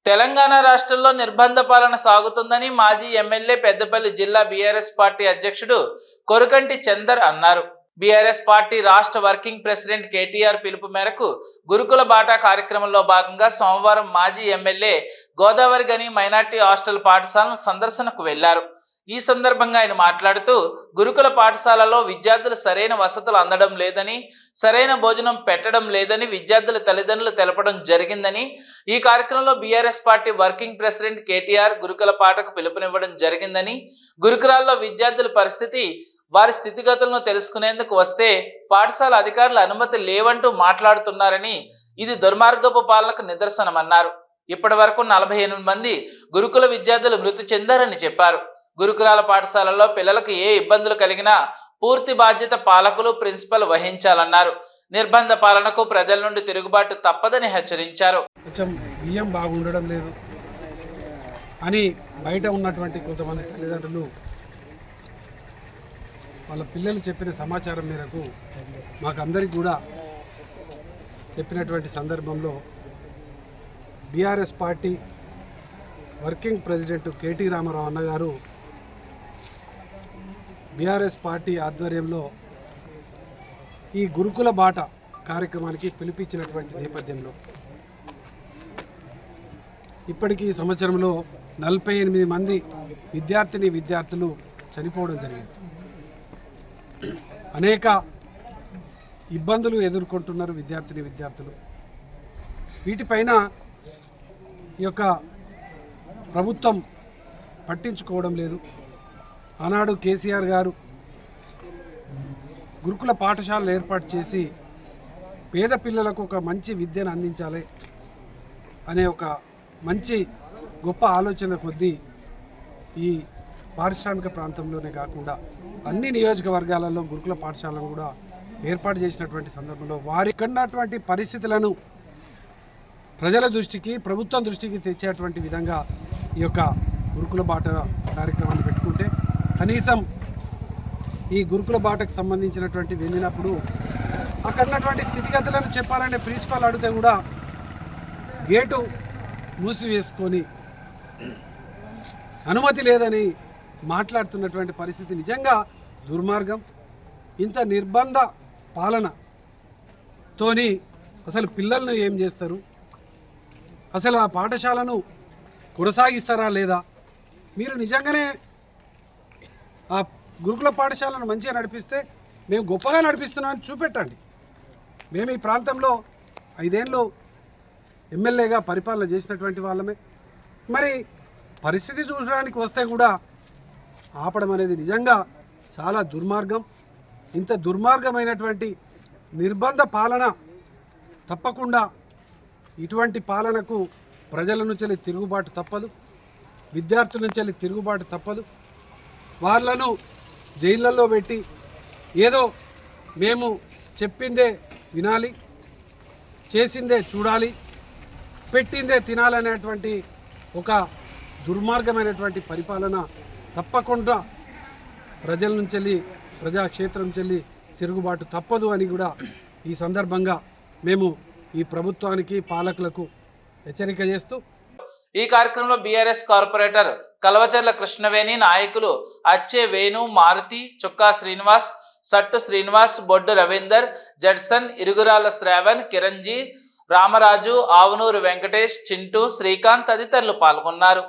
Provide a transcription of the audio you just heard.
తెలంగాణ రాష్ట్రంలో నిర్బంధ పాలన సాగుతుందని మాజీ ఎమ్మెల్యే పెద్దపల్లి జిల్లా బీఆర్ఎస్ పార్టీ అధ్యక్షుడు కొరకంటి చందర్ అన్నారు. బీఆర్ఎస్ పార్టీ రాష్ట్ర వర్కింగ్ ప్రెసిడెంట్ కేటీఆర్ పిలుపు మేరకు గురుకుల బాటా కార్యక్రమంలో భాగంగా సోమవారం మాజీ ఎమ్మెల్యే గోదావరి గని మైనార్టీ హాస్టల్ పాఠశాలను సందర్శనకు వెళ్లారు. ఈ సందర్భంగా ఆయన మాట్లాడుతూ గురుకుల పాఠశాలలో విద్యార్థులు సరైన వసతులు అందడం లేదని, సరైన భోజనం పెట్టడం లేదని విద్యార్థుల తల్లిదండ్రులు తెలపడం జరిగిందని, ఈ కార్యక్రమంలో BRS party working president KTR గురుకుల పాటకు పిలుపునివ్వడం జరిగిందని, గురుకులాల్లో విద్యార్థుల పరిస్థితి, వారి స్థితిగతులను తెలుసుకునేందుకు వస్తే పాఠశాల అధికారుల అనుమతి లేవంటూ మాట్లాడుతున్నారని, ఇది దుర్మార్గపు పాలనకు నిదర్శనమన్నారు. ఇప్పటి వరకు 48 మంది గురుకుల విద్యార్థులు మృతి చెందారని చెప్పారు. గురుకులాల పాఠశాలల్లో పిల్లలకు ఏ ఇబ్బందులు కలిగినా పూర్తి బాధ్యత పాలకులు, ప్రిన్సిపల్ వహించాలన్నారు. నిర్బంధ పాలనకు ప్రజల నుండి తిరుగుబాటు తప్పదని హెచ్చరించారు. కొంచెం బియ్యం బాగుండడం లేదు అని బయట ఉన్నటువంటి కొంతమంది తల్లిదండ్రులు వాళ్ళ పిల్లలు చెప్పిన సమాచారం మేరకు మాకందరికి కూడా చెప్పినటువంటి సందర్భంలో BRS party working president KT Rama Rao అన్నగారు బీఆర్ఎస్ పార్టీ ఆధ్వర్యంలో ఈ గురుకుల బాట కార్యక్రమానికి పిలిపించినటువంటి నేపథ్యంలో ఇప్పటికీ ఈ సంవత్సరంలో 48 మంది విద్యార్థులు చనిపోవడం జరిగింది. అనేక ఇబ్బందులు ఎదుర్కొంటున్నారు విద్యార్థులు. వీటిపైన ఈ యొక్క ప్రభుత్వం పట్టించుకోవడం లేదు. ఆనాడు కేసీఆర్ గారు గురుకుల పాఠశాలలు ఏర్పాటు చేసి పేద పిల్లలకు ఒక మంచి విద్యను అందించాలి అనే ఒక మంచి గొప్ప ఆలోచన కొద్దీ ఈ పారిశ్రామిక ప్రాంతంలోనే కాకుండా అన్ని నియోజకవర్గాలలో గురుకుల పాఠశాలను కూడా ఏర్పాటు చేసినటువంటి సందర్భంలో వారికున్నటువంటి పరిస్థితులను ప్రజల దృష్టికి, ప్రభుత్వం దృష్టికి తెచ్చేటువంటి విధంగా ఈ యొక్క గురుకుల బాట కార్యక్రమాన్ని పెట్టుకుంటే కనీసం ఈ గురుకుల బాటకు సంబంధించినటువంటి వెళ్ళినప్పుడు అక్కడ ఉన్నటువంటి స్థితిగతులను చెప్పాలనే ప్రిన్సిపాల్ అడిగితే కూడా గేటు మూసివేసుకొని అనుమతి లేదని మాట్లాడుతున్నటువంటి పరిస్థితి నిజంగా దుర్మార్గం. ఇంత నిర్బంధ పాలనతోని అసలు పిల్లలను ఏం చేస్తారు, అసలు ఆ పాఠశాలను కొనసాగిస్తారా లేదా? మీరు నిజంగానే ఆ గురుకుల పాఠశాలను మంచిగా నడిపిస్తే మేము గొప్పగా నడిపిస్తున్నామని చూపెట్టండి. మేము ఈ ప్రాంతంలో 5 ఏళ్ళు ఎమ్మెల్యేగా పరిపాలన చేసినటువంటి వాళ్ళమే. మరి పరిస్థితి చూసడానికి వస్తే కూడా ఆపడం అనేది నిజంగా చాలా దుర్మార్గం. ఇంత దుర్మార్గమైనటువంటి నిర్బంధ పాలన తప్పకుండా, ఇటువంటి పాలనకు ప్రజల నుంచి తిరుగుబాటు తప్పదు, విద్యార్థుల నుంచి తిరుగుబాటు తప్పదు. వాళ్ళను జైళ్ళల్లో పెట్టి ఏదో మేము చెప్పిందే వినాలి, చేసిందే చూడాలి, పెట్టిందే తినాలనేటువంటి ఒక దుర్మార్గమైనటువంటి పరిపాలన తప్పకుండా ప్రజల నుంచి, ప్రజాక్షేత్రం నుంచి తిరుగుబాటు తప్పదు అని కూడా ఈ సందర్భంగా మేము ఈ ప్రభుత్వానికి, పాలకులకు హెచ్చరిక చేస్తూ ఈ కార్యక్రమంలో బీఆర్ఎస్ కార్పొరేటర్ కల్వచర్ల కృష్ణవేణి, నాయకులు అచ్చే వేణు, మారుతి, చుక్కా శ్రీనివాస్, సట్టు శ్రీనివాస్, బొడ్డు రవీందర్, జడ్సన్, ఇరుగురాల శ్రావణ్, కిరంజీ, రామరాజు, ఆవునూరు వెంకటేష్, చింటూ, శ్రీకాంత్ తదితరులు పాల్గొన్నారు.